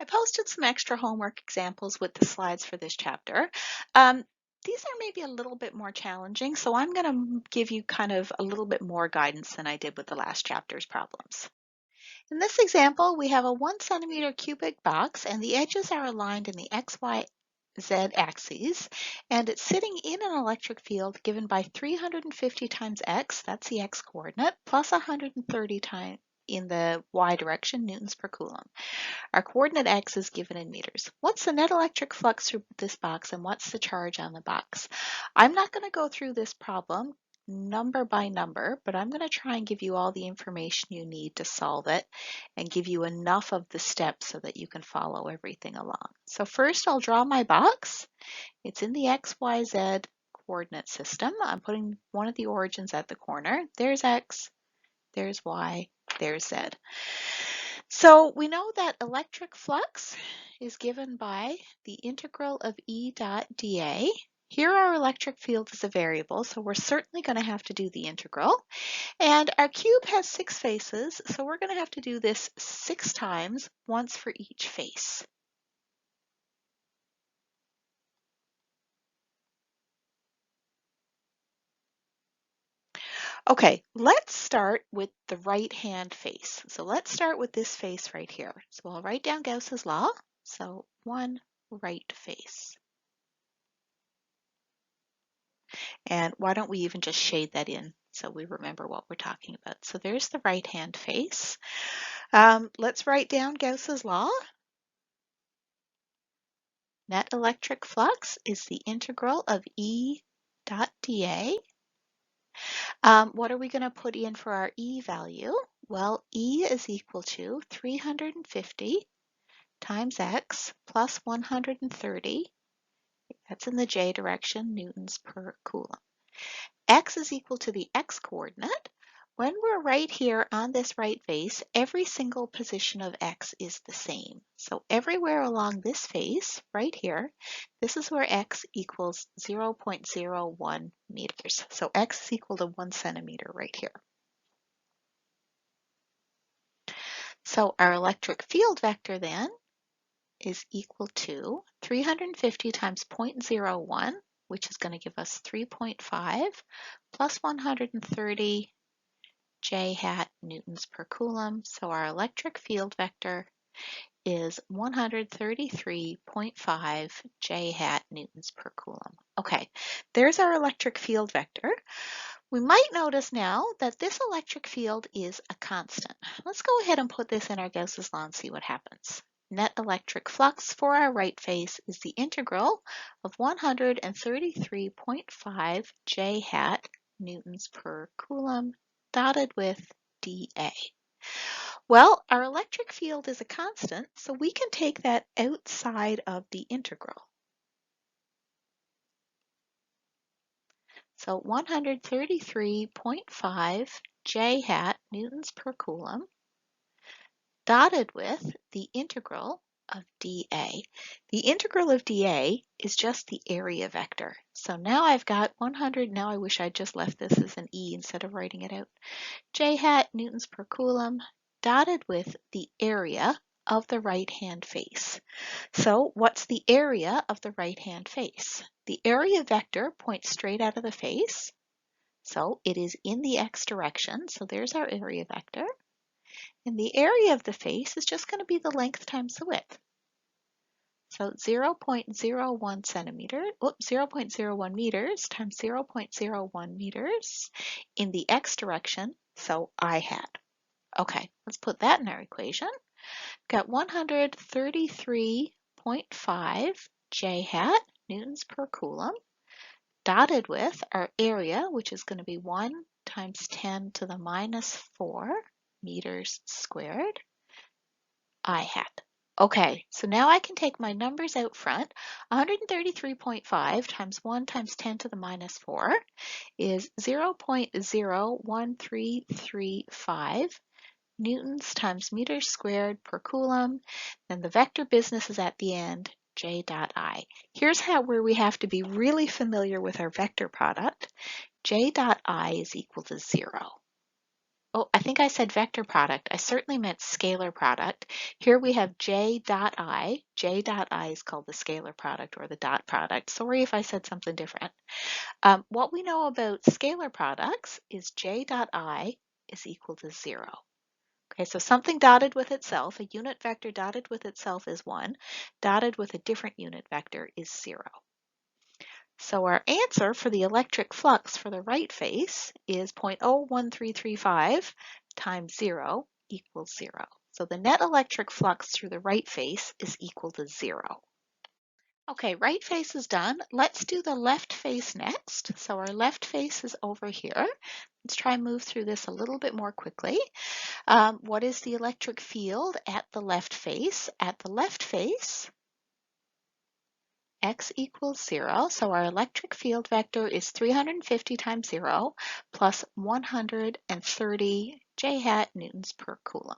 I posted some extra homework examples with the slides for this chapter. Um, these are maybe a little bit more challenging, so I'm going to give you kind of a little bit more guidance than I did with the last chapter's problems. In this example, we have a 1 centimeter cubic box and the edges are aligned in the X, Y, Z axes, and it's sitting in an electric field given by 350 times X, that's the X coordinate, plus 130 times in the Y direction, newtons per coulomb. Our coordinate X is given in meters. What's the net electric flux through this box and what's the charge on the box? I'm not going to go through this problem number by number, but I'm going to try and give you all the information you need to solve it and give you enough of the steps so that you can follow everything along. So first I'll draw my box. It's in the X, Y, Z coordinate system. I'm putting one of the origins at the corner. There's X, there's Y, there's Z. So we know that electric flux is given by the integral of E dot dA. Here our electric field is a variable, so we're certainly going to have to do the integral. And our cube has 6 faces, so we're going to have to do this 6 times, once for each face. Okay, let's start with the right-hand face. So let's start with this face right here. So I'll write down Gauss's law. So one right face. And why don't we even just shade that in so we remember what we're talking about. So there's the right-hand face. Let's write down Gauss's law. Net electric flux is the integral of E dot dA. What are we going to put in for our E value? Well, E is equal to 350 times X plus 130. That's in the J direction, newtons per coulomb. X is equal to the X coordinate. When we're right here on this right face, every single position of X is the same. So everywhere along this face, right here, this is where X equals 0.01 meters. So X is equal to 1 centimeter right here. So our electric field vector then is equal to 350 times 0.01, which is going to give us 3.5, plus 130 J hat newtons per coulomb. So our electric field vector is 133.5 J hat newtons per coulomb. Okay, there's our electric field vector. We might notice now that this electric field is a constant. Let's go ahead and put this in our Gauss's law and see what happens. Net electric flux for our right face is the integral of 133.5 J hat newtons per coulomb dotted with dA. Well, our electric field is a constant, so we can take that outside of the integral. So 133.5 J hat newtons per coulomb dotted with the integral of dA. The integral of dA is just the area vector. So now I've got 100, now I wish I'd just left this as an E instead of writing it out. J hat newtons per coulomb dotted with the area of the right-hand face. So what's the area of the right-hand face? The area vector points straight out of the face. So it is in the X direction. So there's our area vector. And the area of the face is just going to be the length times the width. So 0.01 meters times 0.01 meters in the X direction, so I hat. Okay, let's put that in our equation. Got 133.5 J hat newtons per coulomb dotted with our area, which is going to be 1 times 10 to the minus 4 meters squared, I hat. Okay, so now I can take my numbers out front. 133.5 times 1 times 10 to the minus 4 is 0.01335 newtons times meters squared per coulomb. Then the vector business is at the end, J dot I. Here's where we have to be really familiar with our vector product. J dot I is equal to 0. Oh, I think I said vector product. I certainly meant scalar product. Here we have j dot I. J dot I is called the scalar product or the dot product. Sorry if I said something different. What we know about scalar products is j dot I is equal to 0. Okay, so something dotted with itself, a unit vector dotted with itself is 1, dotted with a different unit vector is 0. So our answer for the electric flux for the right face is 0.01335 times 0 equals 0. So the net electric flux through the right face is equal to 0. Okay, right face is done. Let's do the left face next. So our left face is over here. Let's try and move through this a little bit more quickly. What is the electric field at the left face? At the left face, x equals 0. So our electric field vector is 350 times 0 plus 130 j hat newtons per coulomb.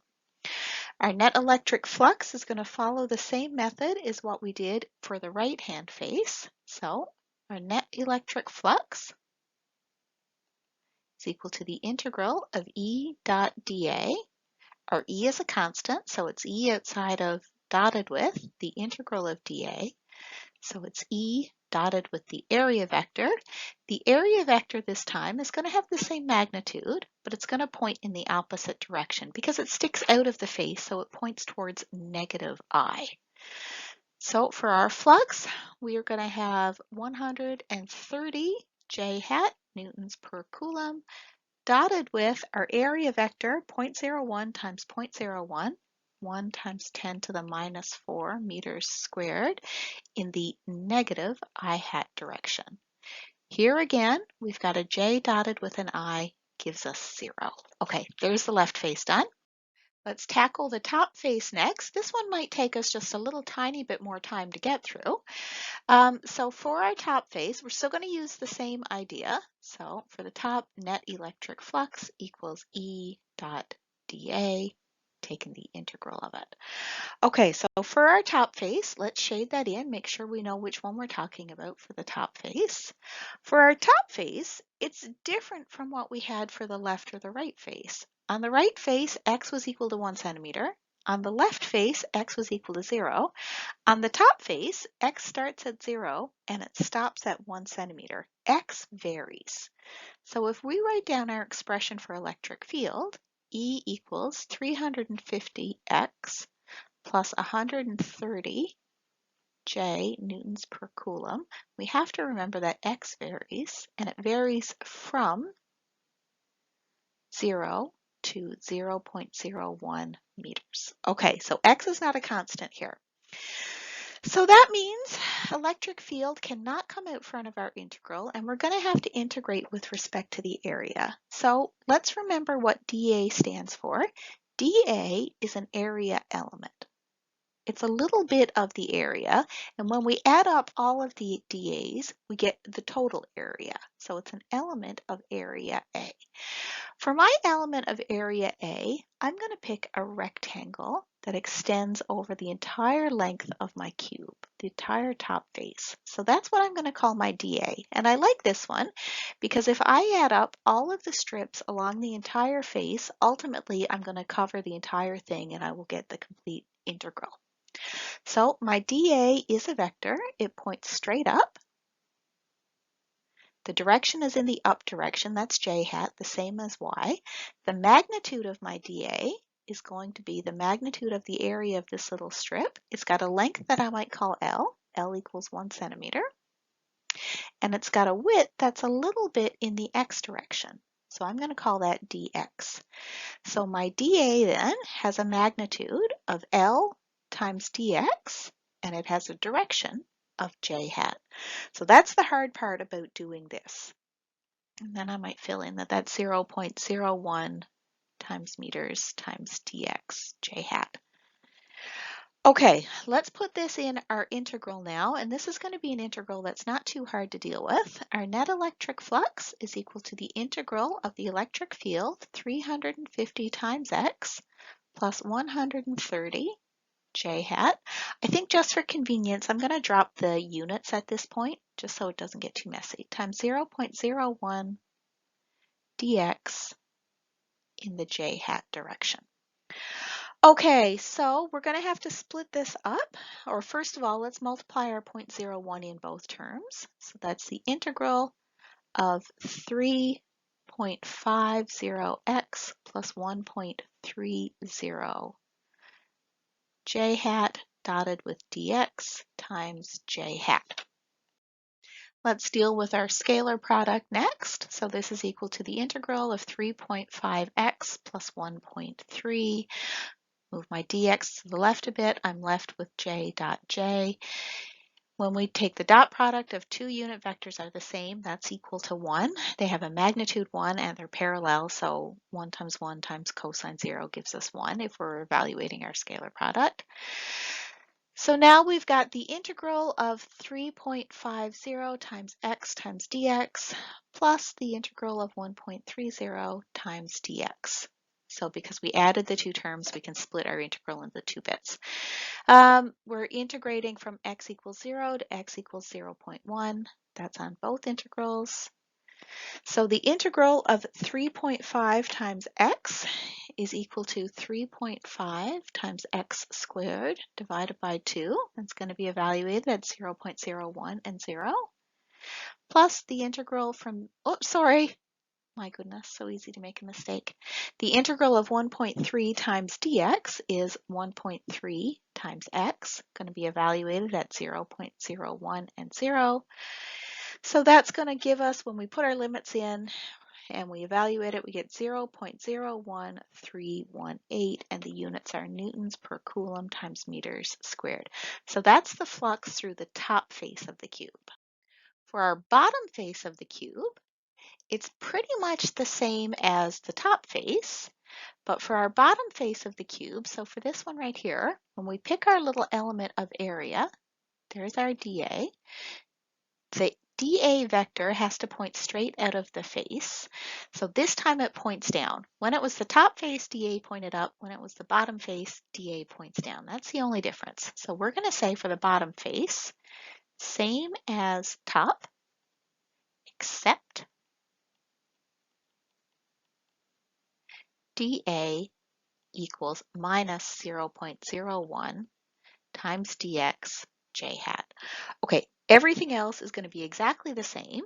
Our net electric flux is going to follow the same method as what we did for the right-hand face. So our net electric flux is equal to the integral of E dot dA. Our E is a constant, so it's E outside of dotted with the integral of dA. So it's E dotted with the area vector. The area vector this time is going to have the same magnitude, but it's going to point in the opposite direction because it sticks out of the face, so it points towards negative I. So for our flux, we are going to have 130 j hat newtons per coulomb dotted with our area vector 0.01 times 0.01, 1 times 10 to the minus 4 meters squared in the negative I hat direction. Here again, we've got a j dotted with an I gives us 0. Okay, there's the left face done. Let's tackle the top face next. This one might take us just a little tiny bit more time to get through. So for our top face, we're still going to use the same idea. So for the top, net electric flux equals E dot dA, taking the integral of it. Okay, so for our top face, let's shade that in, make sure we know which one we're talking about for the top face. For our top face, it's different from what we had for the left or the right face. On the right face, x was equal to 1 centimeter. On the left face, x was equal to 0. On the top face, x starts at 0 and it stops at 1 centimeter. X varies. So if we write down our expression for electric field, E equals 350x plus 130 j newtons per coulomb, we have to remember that x varies, and it varies from 0 to 0.01 meters. Okay, so x is not a constant here. So that means electric field cannot come out front of our integral, and we're going to have to integrate with respect to the area. So let's remember what dA stands for. dA is an area element. It's a little bit of the area, and when we add up all of the dAs, we get the total area. So it's an element of area A. For my element of area A, I'm going to pick a rectangle that extends over the entire length of my cube, the entire top face. So that's what I'm going to call my dA. And I like this one because if I add up all of the strips along the entire face, ultimately I'm going to cover the entire thing and I will get the complete integral. So my dA is a vector. It points straight up. The direction is in the up direction. That's j hat, the same as y. The magnitude of my dA is going to be the magnitude of the area of this little strip. It's got a length that I might call L. L equals 1 centimeter. And it's got a width that's a little bit in the x direction. So I'm going to call that dx. So my dA then has a magnitude of L times dx, and it has a direction of j hat. So that's the hard part about doing this. And then I might fill in that that's 0.01 times meters times dx j hat. Okay, let's put this in our integral now, and this is going to be an integral that's not too hard to deal with. Our net electric flux is equal to the integral of the electric field, 350 times x, plus 130 j hat. I think just for convenience, I'm going to drop the units at this point, just so it doesn't get too messy, times 0.01 dx in the j hat direction. Okay, so we're going to have to split this up, or first of all, let's multiply our 0.01 in both terms. So that's the integral of 3.50x plus 1.30 j hat dotted with dx times j hat. Let's deal with our scalar product next. So this is equal to the integral of 3.5x plus 1.3. Move my dx to the left a bit. I'm left with j dot j. When we take the dot product of two unit vectors are the same, that's equal to 1. They have a magnitude 1 and they're parallel, so 1 times 1 times cosine 0 gives us 1 if we're evaluating our scalar product. So now we've got the integral of 3.50 times x times dx plus the integral of 1.30 times dx. So because we added the two terms, we can split our integral into two bits. We're integrating from x equals 0 to x equals 0.1. That's on both integrals. So the integral of 3.5 times x is equal to 3.5 times x squared divided by 2. That's going to be evaluated at 0.01 and 0. Plus the integral from, my goodness, so easy to make a mistake. The integral of 1.3 times dx is 1.3 times x, going to be evaluated at 0.01 and 0. So that's going to give us, when we put our limits in and we evaluate it, we get 0.01318, and the units are newtons per coulomb times meters squared. So that's the flux through the top face of the cube. For our bottom face of the cube, it's pretty much the same as the top face, but for our bottom face of the cube, so for this one right here, when we pick our little element of area, there's our dA. The dA vector has to point straight out of the face, so this time it points down. When it was the top face, dA pointed up. When it was the bottom face, dA points down. That's the only difference. So we're going to say for the bottom face, same as top, except dA equals minus 0.01 times dx j hat. Okay, everything else is going to be exactly the same.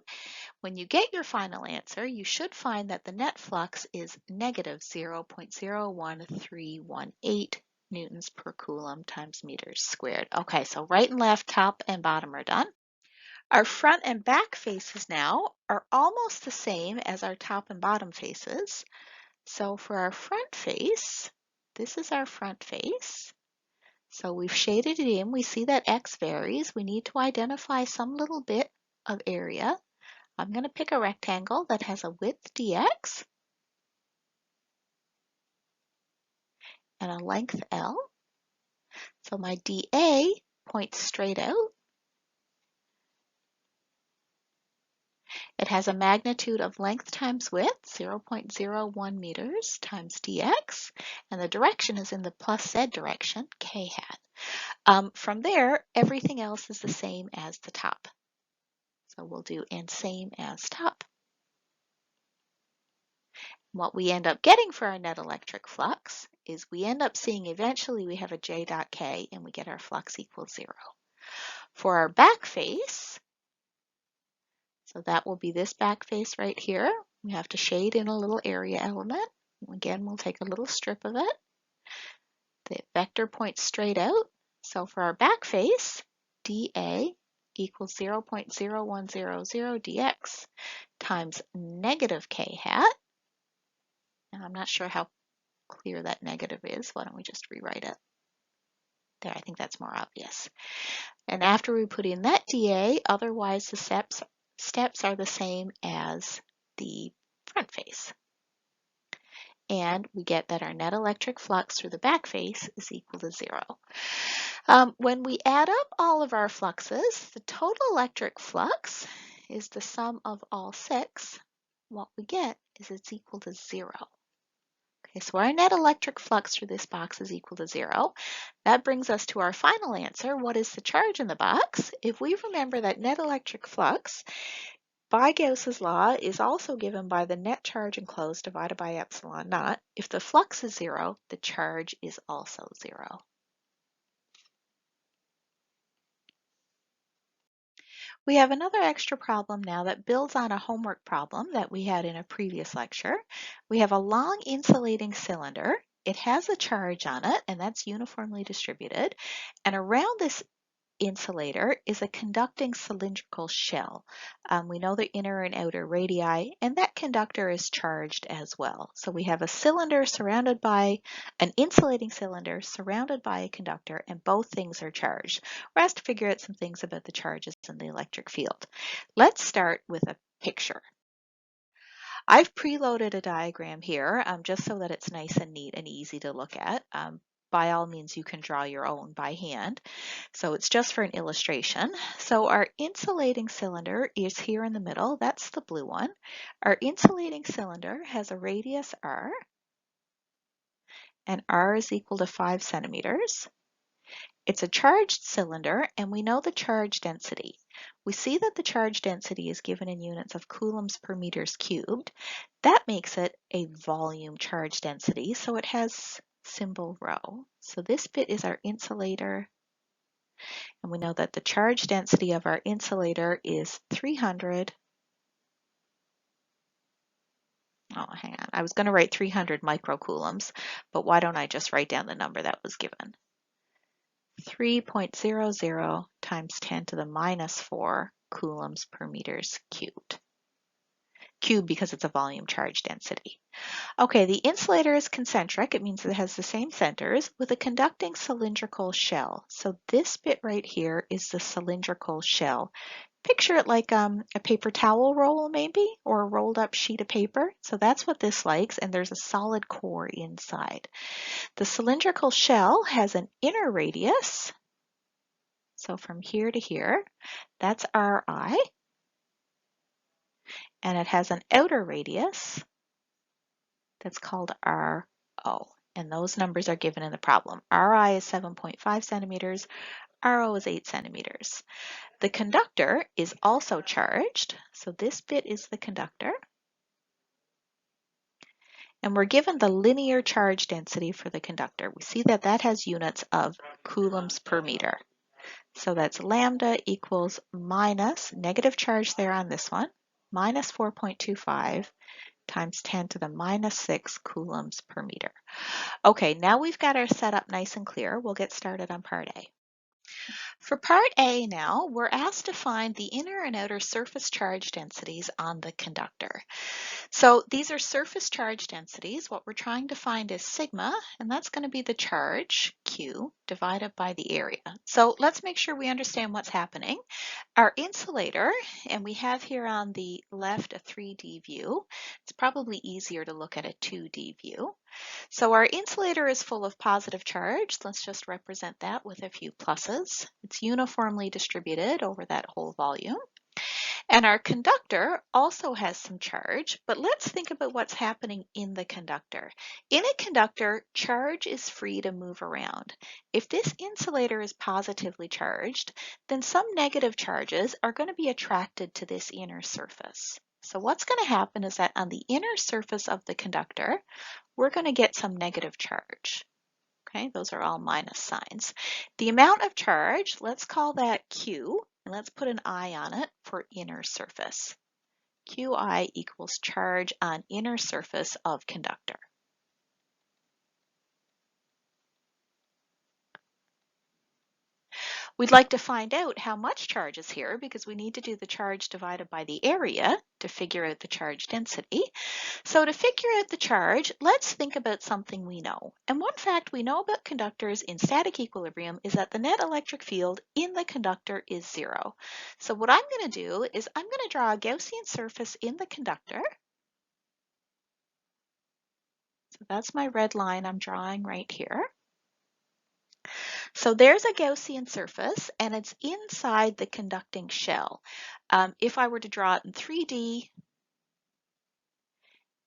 When you get your final answer, you should find that the net flux is negative 0.01318 newtons per coulomb times meters squared. Okay, so right and left, top and bottom are done. Our front and back faces now are almost the same as our top and bottom faces. So for our front face, this is our front face. So we've shaded it in. We see that x varies. We need to identify some little bit of area. I'm going to pick a rectangle that has a width dx and a length L. So my dA points straight out. It has a magnitude of length times width, 0.01 meters times dx, and the direction is in the plus z direction, k hat. From there, everything else is the same as the top. So we'll do and same as top. What we end up getting for our net electric flux is we end up seeing eventually we have a j dot k and we get our flux equals 0. For our back face, so that will be this back face right here. We have to shade in a little area element. Again, we'll take a little strip of it. The vector points straight out. So for our back face, dA equals 0.0100 dx times negative k hat. And I'm not sure how clear that negative is. Why don't we just rewrite it? There, I think that's more obvious. And after we put in that dA, otherwise the steps are the same as the front face. And we get that our net electric flux through the back face is equal to 0. When we add up all of our fluxes, the total electric flux is the sum of all 6. What we get is it's equal to 0. Okay, so our net electric flux through this box is equal to 0. That brings us to our final answer. What is the charge in the box? If we remember that net electric flux by Gauss's law is also given by the net charge enclosed divided by epsilon naught. If the flux is zero, the charge is also zero. We have another extra problem now that builds on a homework problem that we had in a previous lecture. We have a long insulating cylinder. It has a charge on it, and that's uniformly distributed. And around this insulator is a conducting cylindrical shell. We know the inner and outer radii, and that conductor is charged as well. So we have a cylinder surrounded by an insulating cylinder surrounded by a conductor, and both things are charged. We're asked to figure out some things about the charges in the electric field. Let's start with a picture. I've preloaded a diagram here just so that it's nice and neat and easy to look at. By all means, you can draw your own by hand. So it's just for an illustration. So our insulating cylinder is here in the middle. That's the blue one. Our insulating cylinder has a radius r, and r is equal to 5 centimeters. It's a charged cylinder, and we know the charge density. We see that the charge density is given in units of coulombs per meters cubed. That makes it a volume charge density, so it has symbol rho. So this bit is our insulator, and we know that the charge density of our insulator is 300. Oh, hang on. I was going to write 300 microcoulombs, but why don't I just write down the number that was given? 3.00 times 10 to the minus 4 coulombs per meters cubed. Cubed because it's a volume charge density. Okay, the insulator is concentric. It means it has the same centers with a conducting cylindrical shell. So this bit right here is the cylindrical shell. Picture it like a paper towel roll maybe, or a rolled up sheet of paper. So that's what this likes, and there's a solid core inside. The cylindrical shell has an inner radius. So from here to here, that's Ri, and it has an outer radius that's called Ro, and those numbers are given in the problem. Ri is 7.5 centimeters, Ro is 8 centimeters. The conductor is also charged, so this bit is the conductor, and we're given the linear charge density for the conductor. We see that that has units of coulombs per meter. So that's lambda equals minus, negative charge there on this one, minus 4.25 times 10 to the minus 6 coulombs per meter. Okay, now we've got our setup nice and clear. We'll get started on part A. For part A now, we're asked to find the inner and outer surface charge densities on the conductor. So these are surface charge densities. What we're trying to find is sigma, and that's going to be the charge, Q, divided by the area. So let's make sure we understand what's happening. Our insulator, and we have here on the left a 3D view. It's probably easier to look at a 2D view. So our insulator is full of positive charge. Let's just represent that with a few pluses. It's uniformly distributed over that whole volume. And our conductor also has some charge, but let's think about what's happening in the conductor. In a conductor, charge is free to move around. If this insulator is positively charged, then some negative charges are going to be attracted to this inner surface. So what's going to happen is that on the inner surface of the conductor, we're going to get some negative charge. Okay, those are all minus signs. The amount of charge, let's call that Q, and let's put an I on it for inner surface. Qi equals charge on inner surface of conductor. We'd like to find out how much charge is here because we need to do the charge divided by the area to figure out the charge density. So to figure out the charge, let's think about something we know. And one fact we know about conductors in static equilibrium is that the net electric field in the conductor is zero. So what I'm going to do is I'm going to draw a Gaussian surface in the conductor. So that's my red line I'm drawing right here. So there's a Gaussian surface, and it's inside the conducting shell. If I were to draw it in 3D,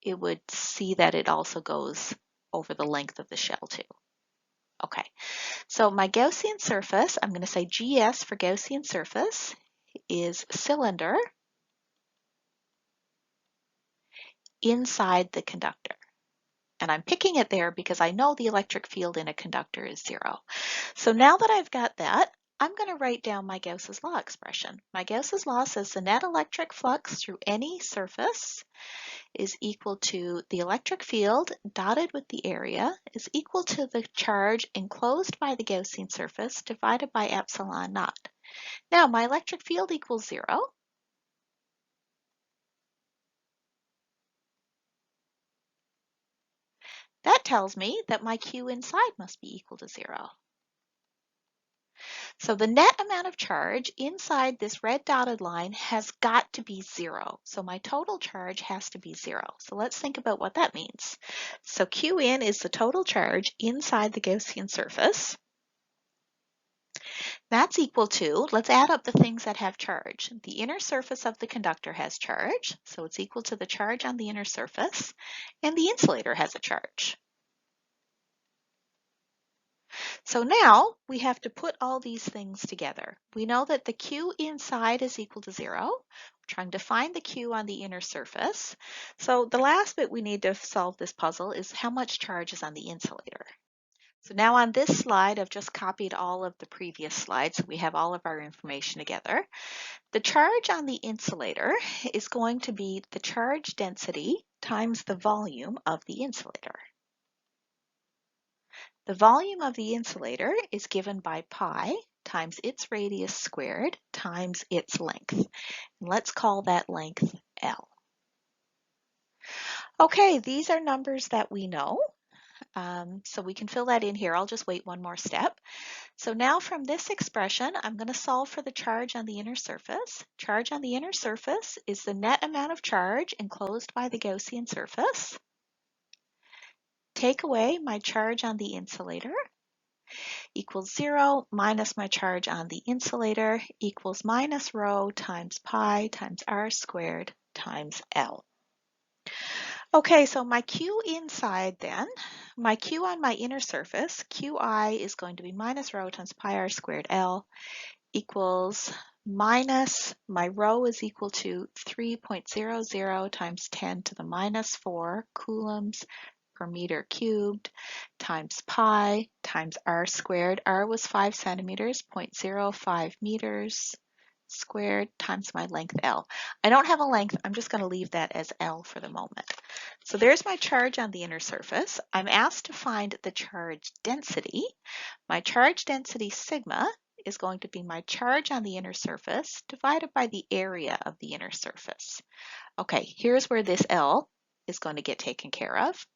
it would see that it also goes over the length of the shell too. Okay, so my Gaussian surface, I'm going to say GS for Gaussian surface, is cylinder, inside the conductor. And I'm picking it there because I know the electric field in a conductor is 0. So now that I've got that, I'm going to write down my Gauss's law expression. My Gauss's law says the net electric flux through any surface is equal to the electric field dotted with the area is equal to the charge enclosed by the Gaussian surface divided by epsilon naught. Now my electric field equals 0. That tells me that my Q inside must be equal to 0. So the net amount of charge inside this red dotted line has got to be 0. So my total charge has to be 0. So let's think about what that means. So Q in is the total charge inside the Gaussian surface. That's equal to, let's add up the things that have charge. The inner surface of the conductor has charge, so it's equal to the charge on the inner surface, and the insulator has a charge. So now we have to put all these things together. We know that the Q inside is equal to 0. We're trying to find the Q on the inner surface. So the last bit we need to solve this puzzle is how much charge is on the insulator. So now on this slide, I've just copied all of the previous slides, so we have all of our information together. The charge on the insulator is going to be the charge density times the volume of the insulator. The volume of the insulator is given by pi times its radius squared times its length. And let's call that length L. Okay, these are numbers that we know. So we can fill that in here. I'll just wait one more step. So now from this expression, I'm going to solve for the charge on the inner surface. Charge on the inner surface is the net amount of charge enclosed by the Gaussian surface. Take away my charge on the insulator equals 0 minus my charge on the insulator equals minus rho times pi times r squared times L. Okay, so my Q inside then, my Q on my inner surface, Qi is going to be minus rho times pi r squared L equals minus, my rho is equal to 3.00 times 10 to the minus 4 coulombs per meter cubed times pi times r squared. R was 5 centimeters, 0.05 meters squared times my length L. I don't have a length, I'm just going to leave that as L for the moment. So there's my charge on the inner surface. I'm asked to find the charge density. My charge density sigma is going to be my charge on the inner surface divided by the area of the inner surface. Okay, here's where this L is going to get taken care of.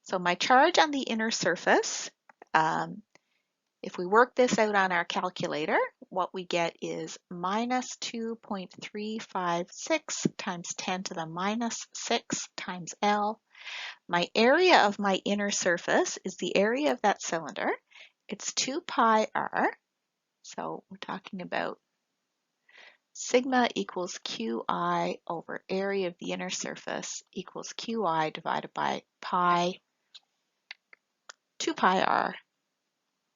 So my charge on the inner surface, if we work this out on our calculator, what we get is minus 2.356 times 10 to the minus 6 times L. My area of my inner surface is the area of that cylinder. It's 2 pi r. So we're talking about sigma equals Qi over area of the inner surface equals Qi divided by pi, 2 pi r,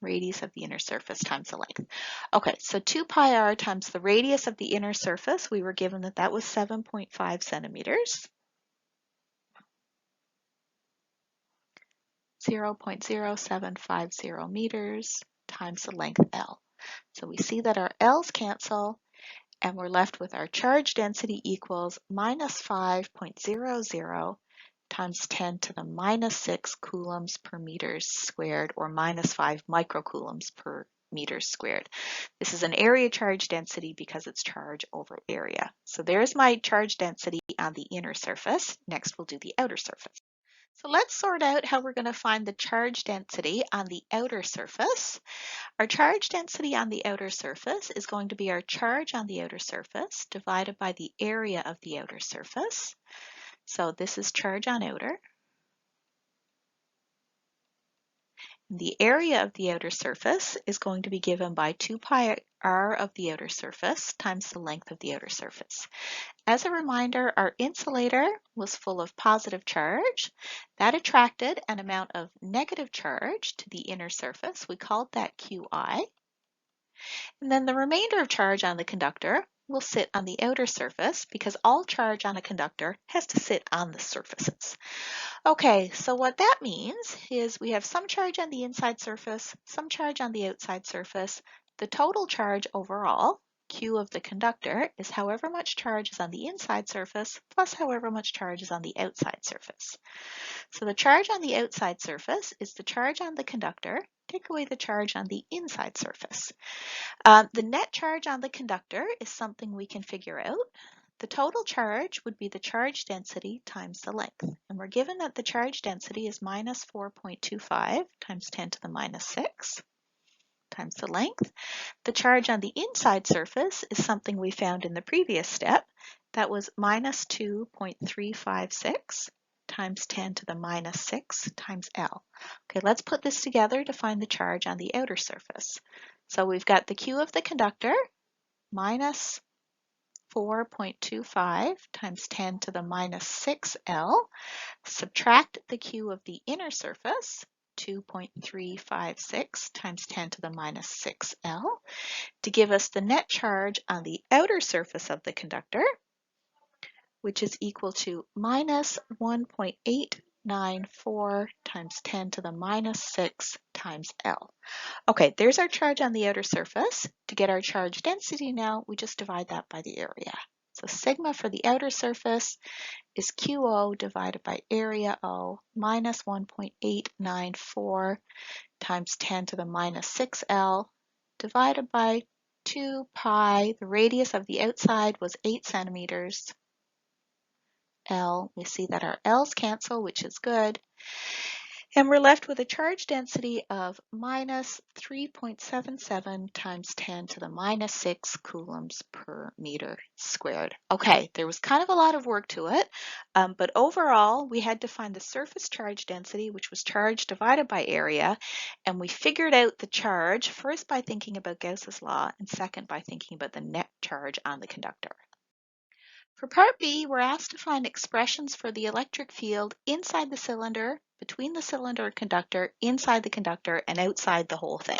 radius of the inner surface times the length. Okay, so 2 pi r times the radius of the inner surface, we were given that that was 7.5 centimeters. 0.0750 meters times the length L. So we see that our L's cancel and we're left with our charge density equals minus 5.00 times 10 to the minus 6 coulombs per meter squared, or minus 5 microcoulombs per meter squared. This is an area charge density because it's charge over area. So there's my charge density on the inner surface. Next we'll do the outer surface. So let's sort out how we're going to find the charge density on the outer surface. Our charge density on the outer surface is going to be our charge on the outer surface divided by the area of the outer surface. So this is charge on outer. The area of the outer surface is going to be given by 2 pi r of the outer surface times the length of the outer surface. As a reminder, our insulator was full of positive charge. That attracted an amount of negative charge to the inner surface. We called that Qi. And then the remainder of charge on the conductor will sit on the outer surface because all charge on a conductor has to sit on the surfaces. Okay, so what that means is we have some charge on the inside surface, some charge on the outside surface. The total charge overall, Q of the conductor, is however much charge is on the inside surface plus however much charge is on the outside surface. So the charge on the outside surface is the charge on the conductor. Take away the charge on the inside surface. The net charge on the conductor is something we can figure out. The total charge would be the charge density times the length. And we're given that the charge density is minus 4.25 times 10 to the minus 6 times the length. The charge on the inside surface is something we found in the previous step. That was minus 2.356 times 10 to the minus 6 times L. Okay, let's put this together to find the charge on the outer surface. So we've got the Q of the conductor, minus 4.25 times 10 to the minus 6L. Subtract the Q of the inner surface, 2.356 times 10 to the minus 6L, to give us the net charge on the outer surface of the conductor, which is equal to minus 1.894 times 10 to the minus 6 times L. Okay, there's our charge on the outer surface. To get our charge density now, we just divide that by the area. So sigma for the outer surface is QO divided by area O minus 1.894 times 10 to the minus 6L divided by 2 pi. The radius of the outside was 8 centimeters. L, we see that our L's cancel, which is good. And we're left with a charge density of minus 3.77 times 10 to the minus 6 coulombs per meter squared. Okay, there was kind of a lot of work to it, but overall we had to find the surface charge density, which was charge divided by area, and we figured out the charge first by thinking about Gauss's law and second by thinking about the net charge on the conductor. For part B, we're asked to find expressions for the electric field inside the cylinder, between the cylinder and conductor, inside the conductor, and outside the whole thing.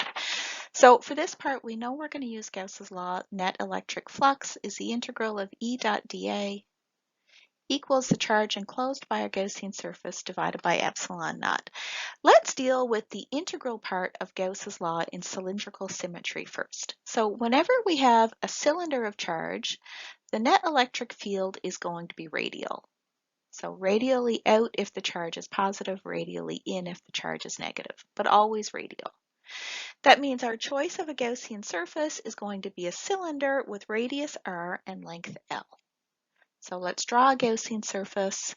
So for this part, we know we're going to use Gauss's law. Net electric flux is the integral of E dot dA equals the charge enclosed by our Gaussian surface divided by epsilon naught. Let's deal with the integral part of Gauss's law in cylindrical symmetry first. So whenever we have a cylinder of charge, the net electric field is going to be radial. So radially out if the charge is positive, radially in if the charge is negative, but always radial. That means our choice of a Gaussian surface is going to be a cylinder with radius r and length L. So let's draw a Gaussian surface.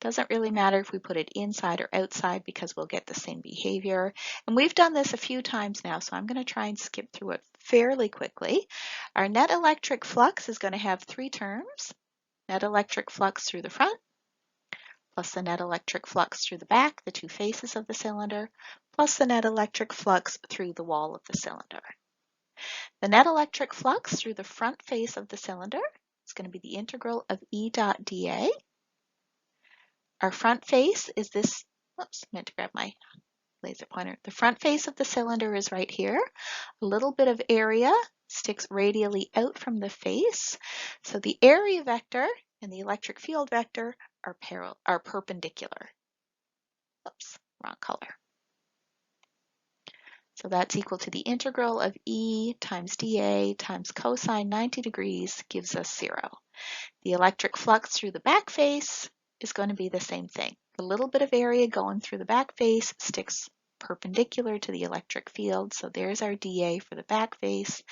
Doesn't really matter if we put it inside or outside because we'll get the same behavior. And we've done this a few times now, so I'm going to try and skip through it fairly quickly. Our net electric flux is going to have three terms. Net electric flux through the front, plus the net electric flux through the back, the two faces of the cylinder, plus the net electric flux through the wall of the cylinder. The net electric flux through the front face of the cylinder is going to be the integral of E dot dA. Our front face is this, oops, meant to grab my laser pointer. The front face of the cylinder is right here. A little bit of area sticks radially out from the face. So the area vector and the electric field vector are perpendicular. Oops, wrong color. So that's equal to the integral of E times dA times cosine 90 degrees gives us 0. The electric flux through the back face is going to be the same thing. The little bit of area going through the back face sticks perpendicular to the electric field. So there's our dA for the back face.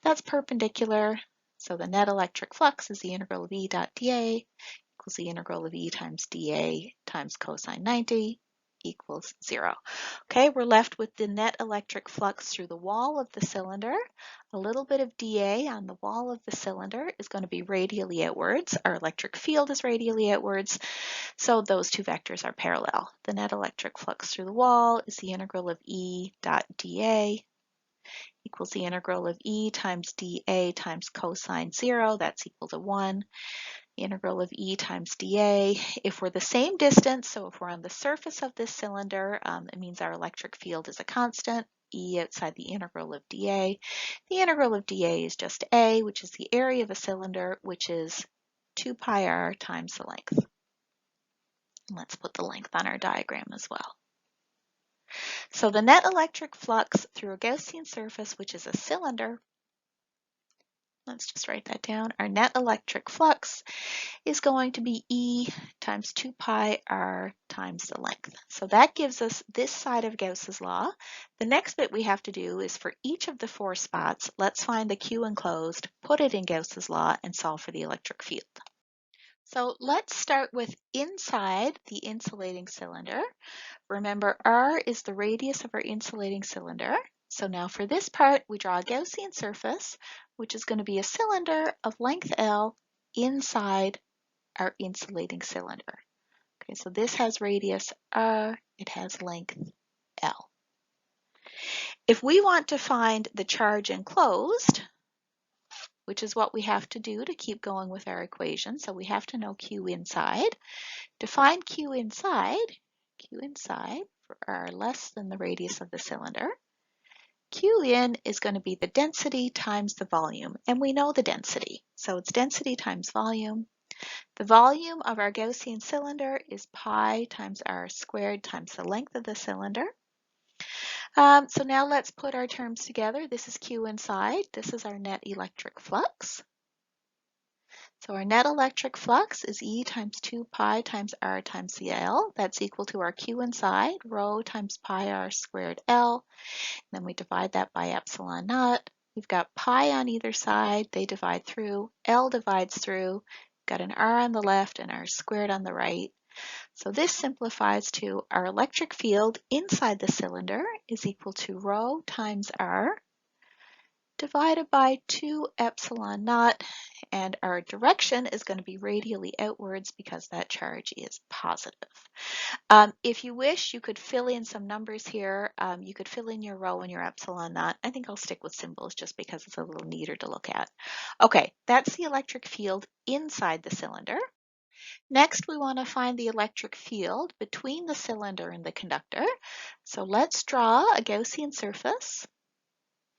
That's perpendicular. So the net electric flux is the integral of E dot dA equals the integral of E times dA times cosine 90 equals 0. Okay, we're left with the net electric flux through the wall of the cylinder. A little bit of dA on the wall of the cylinder is going to be radially outwards. Our electric field is radially outwards, so those two vectors are parallel. The net electric flux through the wall is the integral of E dot dA equals the integral of E times dA times cosine 0. That's equal to 1. The integral of E times dA. If we're the same distance, so if we're on the surface of this cylinder, it means our electric field is a constant. E outside the integral of dA. The integral of dA is just A, which is the area of a cylinder, which is 2 pi r times the length. And let's put the length on our diagram as well. So the net electric flux through a Gaussian surface, which is a cylinder, let's just write that down. Our net electric flux is going to be E times 2 pi r times the length. So that gives us this side of Gauss's law. The next bit we have to do is for each of the 4 spots, let's find the Q enclosed, put it in Gauss's law, and solve for the electric field. So let's start with inside the insulating cylinder. Remember, R is the radius of our insulating cylinder. So now for this part, we draw a Gaussian surface, which is going to be a cylinder of length L inside our insulating cylinder. Okay, so this has radius R, it has length L. If we want to find the charge enclosed, which is what we have to do to keep going with our equation, so we have to know Q inside. To find Q inside for R less than the radius of the cylinder, Q in is going to be the density times the volume, and we know the density, so it's density times volume. The volume of our Gaussian cylinder is pi times r squared times the length of the cylinder. So now let's put our terms together. This is Q inside, this is our net electric flux. So our net electric flux is E times 2 pi times r times the L. That's equal to our Q inside, rho times pi r squared L. And then we divide that by epsilon naught. We've got pi on either side, they divide through, L divides through, got an r on the left and r squared on the right. So this simplifies to our electric field inside the cylinder is equal to rho times r divided by 2 epsilon naught, and our direction is going to be radially outwards because that charge is positive. If you wish, you could fill in some numbers here. You could fill in your rho and your epsilon naught. I think I'll stick with symbols just because it's a little neater to look at. Okay, that's the electric field inside the cylinder. Next, we want to find the electric field between the cylinder and the conductor. So let's draw a Gaussian surface.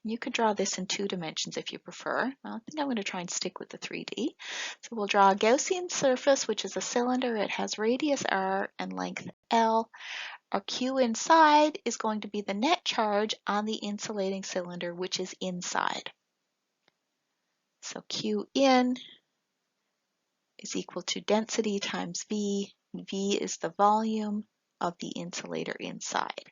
You could draw this in 2 dimensions if you prefer. I think I'm going to try and stick with the 3D. So we'll draw a Gaussian surface, which is a cylinder. It has radius r and length L. Our Q inside is going to be the net charge on the insulating cylinder, which is inside. So Q in is equal to density times V. V is the volume of the insulator inside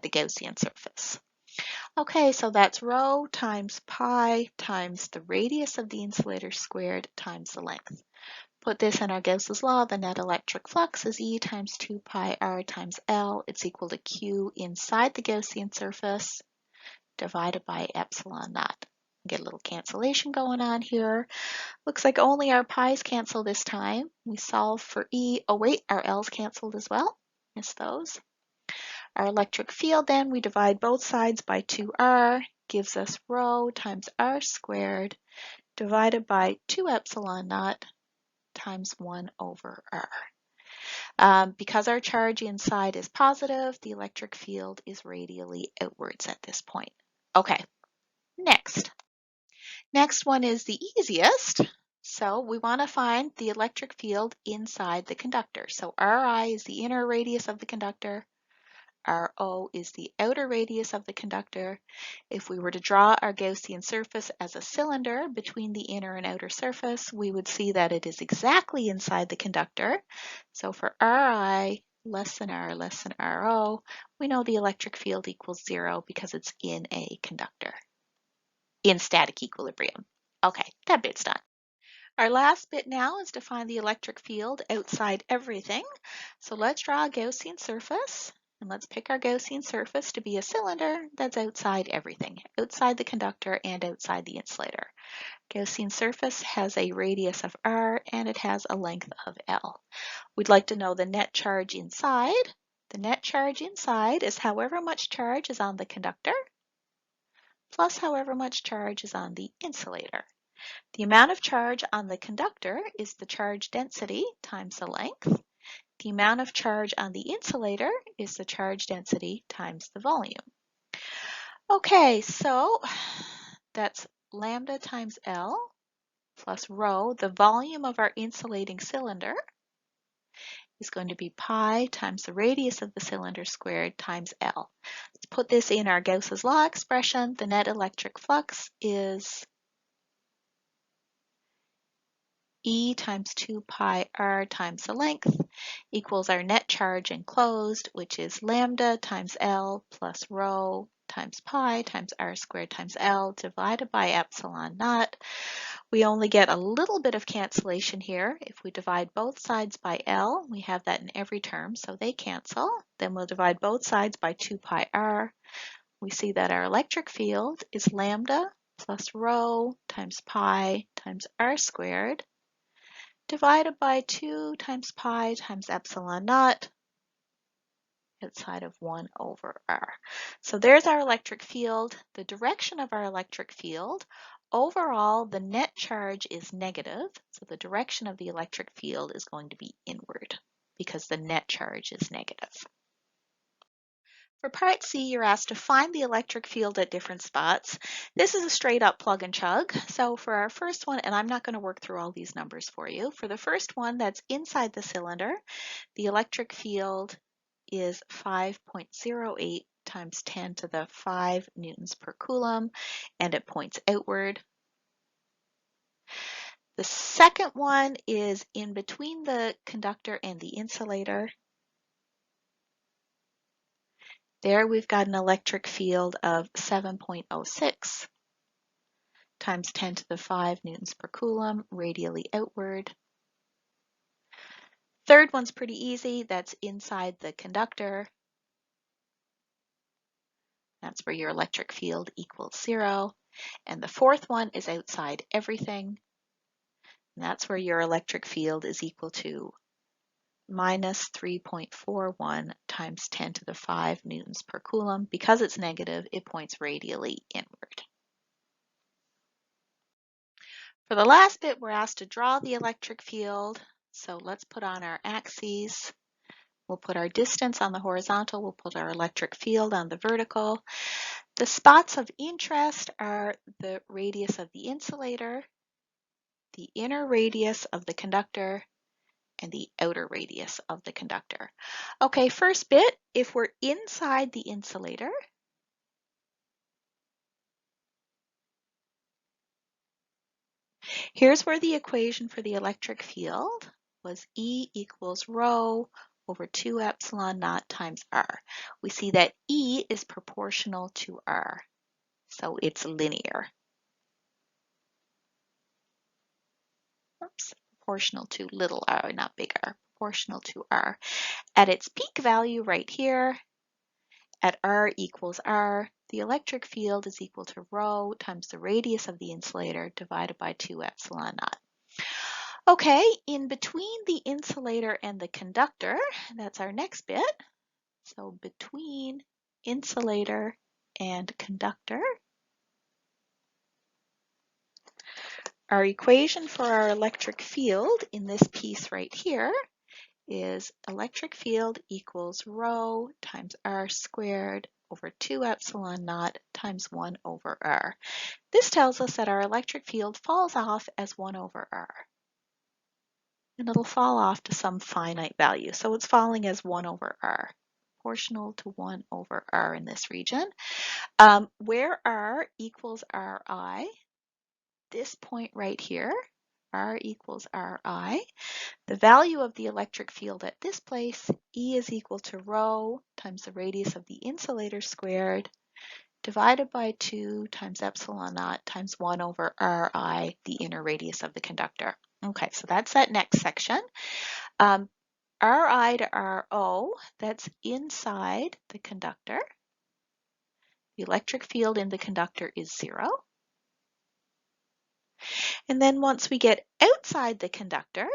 the Gaussian surface. Okay, so that's rho times pi times the radius of the insulator squared times the length. Put this in our Gauss's law, the net electric flux is E times 2 pi r times L. It's equal to Q inside the Gaussian surface divided by epsilon naught. Get a little cancellation going on here. Looks like only our pi's cancel this time. We solve for E. Oh wait, our L's canceled as well. Miss those. Our electric field then, we divide both sides by 2r, gives us rho times r squared divided by 2 epsilon naught times 1 over r. Because our charge inside is positive, the electric field is radially outwards at this point. Okay, next. Next one is the easiest. So we want to find the electric field inside the conductor. So Ri is the inner radius of the conductor. Ro is the outer radius of the conductor. If we were to draw our Gaussian surface as a cylinder between the inner and outer surface, we would see that it is exactly inside the conductor. So for Ri less than R less than Ro, we know the electric field equals 0 because it's in a conductor, in static equilibrium. Okay, that bit's done. Our last bit now is to find the electric field outside everything. So let's draw a Gaussian surface. And let's pick our Gaussian surface to be a cylinder that's outside everything, outside the conductor and outside the insulator. Gaussian surface has a radius of r and it has a length of L. We'd like to know the net charge inside. The net charge inside is however much charge is on the conductor plus however much charge is on the insulator. The amount of charge on the conductor is the charge density times the length. The amount of charge on the insulator is the charge density times the volume. Okay, so that's lambda times L plus rho. The volume of our insulating cylinder is going to be pi times the radius of the cylinder squared times L. Let's put this in our Gauss's law expression. The net electric flux is E times 2 pi r times the length equals our net charge enclosed, which is lambda times L plus rho times pi times r squared times L divided by epsilon naught. We only get a little bit of cancellation here. If we divide both sides by L, we have that in every term, so they cancel. Then we'll divide both sides by 2 pi r. We see that our electric field is lambda plus rho times pi times r squared divided by 2 times pi times epsilon naught outside of 1 over r. So there's our electric field. The direction of our electric field, overall the net charge is negative, so the direction of the electric field is going to be inward because the net charge is negative. For part C, you're asked to find the electric field at different spots. This is a straight up plug and chug. So for our first one, and I'm not going to work through all these numbers for you, for the first one that's inside the cylinder, the electric field is 5.08 times 10 to the 5 newtons per coulomb, and it points outward. The second one is in between the conductor and the insulator. There we've got an electric field of 7.06 times 10 to the 5 newtons per coulomb, radially outward. Third one's pretty easy. That's inside the conductor. That's where your electric field equals 0. And the fourth one is outside everything. And that's where your electric field is equal to minus 3.41 times 10 to the 5 newtons per coulomb. Because it's negative, it points radially inward. For the last bit, we're asked to draw the electric field. So let's put on our axes. We'll put our distance on the horizontal. We'll put our electric field on the vertical. The spots of interest are the radius of the insulator, the inner radius of the conductor, and the outer radius of the conductor. Okay, first bit, if we're inside the insulator, here's where the equation for the electric field was E equals rho over 2 epsilon naught times r. We see that E is proportional to r, so it's linear. Oops, proportional to little r, not big R, proportional to r. At its peak value right here, at r equals r, the electric field is equal to rho times the radius of the insulator divided by 2 epsilon naught. Okay, in between the insulator and the conductor, that's our next bit. So between insulator and conductor, our equation for our electric field in this piece right here is electric field equals rho times r squared over 2 epsilon naught times 1 over r. This tells us that our electric field falls off as 1 over r. And it'll fall off to some finite value. So it's falling as 1 over r, proportional to 1 over r in this region. Where r equals ri, this point right here, r equals ri, the value of the electric field at this place, E is equal to rho times the radius of the insulator squared divided by 2 times epsilon naught times 1 over ri, the inner radius of the conductor. Okay, so that's that next section. Ri to Ro, that's inside the conductor. The electric field in the conductor is 0. And then once we get outside the conductor,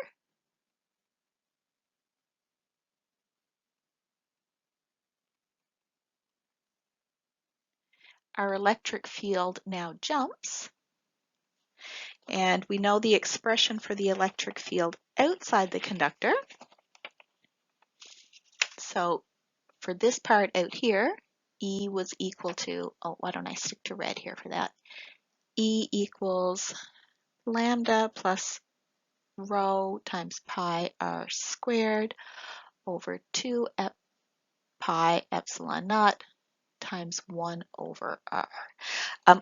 our electric field now jumps. And we know the expression for the electric field outside the conductor So for this part out here, E was equal to, oh, why don't I stick to red here for that? E equals lambda plus rho times pi r squared over 2 pi epsilon naught times 1 over r.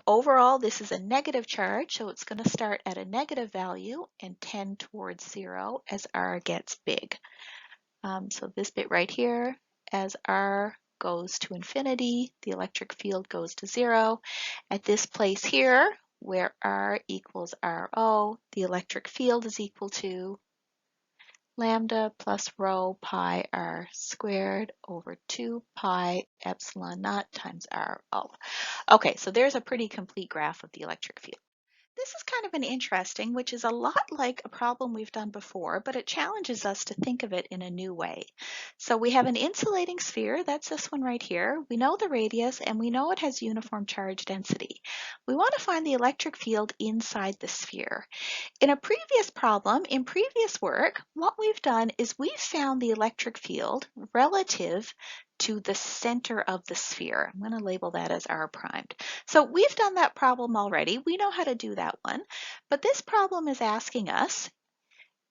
Overall, this is a negative charge, so it's going to start at a negative value and tend towards 0 as r gets big. So this bit right here, as r goes to infinity, the electric field goes to 0. At this place here, where r equals rho, the electric field is equal to lambda plus rho pi r squared over 2 pi epsilon naught times rho. Okay, so there's a pretty complete graph of the electric field. This is kind of an interesting, which is a lot like a problem we've done before, but it challenges us to think of it in a new way. So we have an insulating sphere, that's this one right here. We know the radius and we know it has uniform charge density. We want to find the electric field inside the sphere. In a previous problem, in previous work, what we've done is we've found the electric field relative to the center of the sphere. I'm going to label that as r primed. So we've done that problem already. We know how to do that one. But this problem is asking us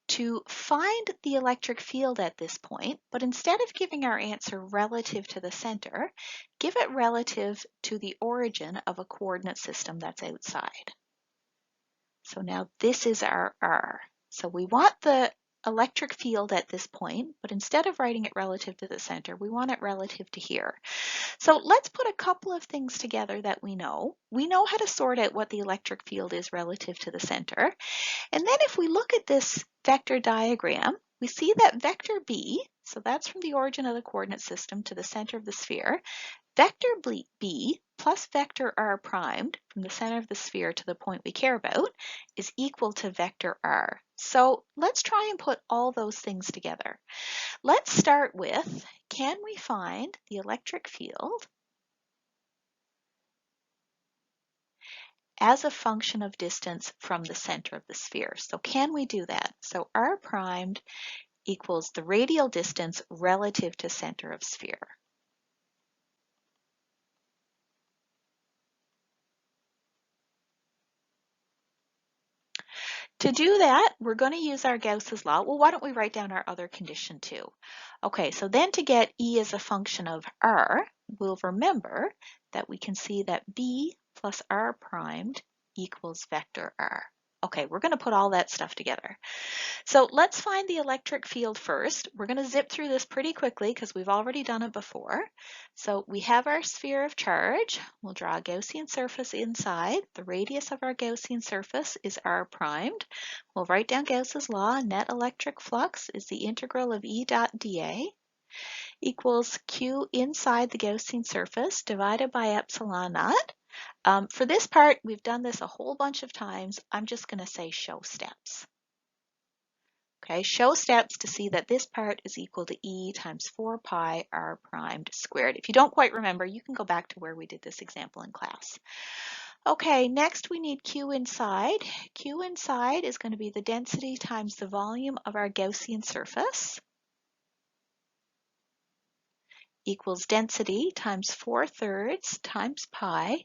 to find the electric field at this point, but instead of giving our answer relative to the center, give it relative to the origin of a coordinate system that's outside. So now this is our r. So we want the electric field at this point, but instead of writing it relative to the center, we want it relative to here. So let's put a couple of things together that we know. We know how to sort out what the electric field is relative to the center. And then if we look at this vector diagram, we see that vector b, so that's from the origin of the coordinate system to the center of the sphere, vector b plus vector r primed from the center of the sphere to the point we care about is equal to vector r. So let's try and put all those things together. Let's start with, can we find the electric field as a function of distance from the center of the sphere? So can we do that? So r primed equals the radial distance relative to center of sphere. To do that, we're going to use our Gauss's law. Well, why don't we write down our other condition too? Okay, so then to get E as a function of R, we'll remember that we can see that B plus R primed equals vector R. Okay, we're going to put all that stuff together. So let's find the electric field first. We're going to zip through this pretty quickly because we've already done it before. So we have our sphere of charge. We'll draw a Gaussian surface inside. The radius of our Gaussian surface is r primed. We'll write down Gauss's law. Net electric flux is the integral of E dot dA equals Q inside the Gaussian surface divided by epsilon naught. For this part, we've done this a whole bunch of times. I'm just going to say show steps. Okay, show steps to see that this part is equal to E times 4 pi r primed squared. If you don't quite remember, you can go back to where we did this example in class. Okay, next we need Q inside. Q inside is going to be the density times the volume of our Gaussian surface equals density times 4/3 times pi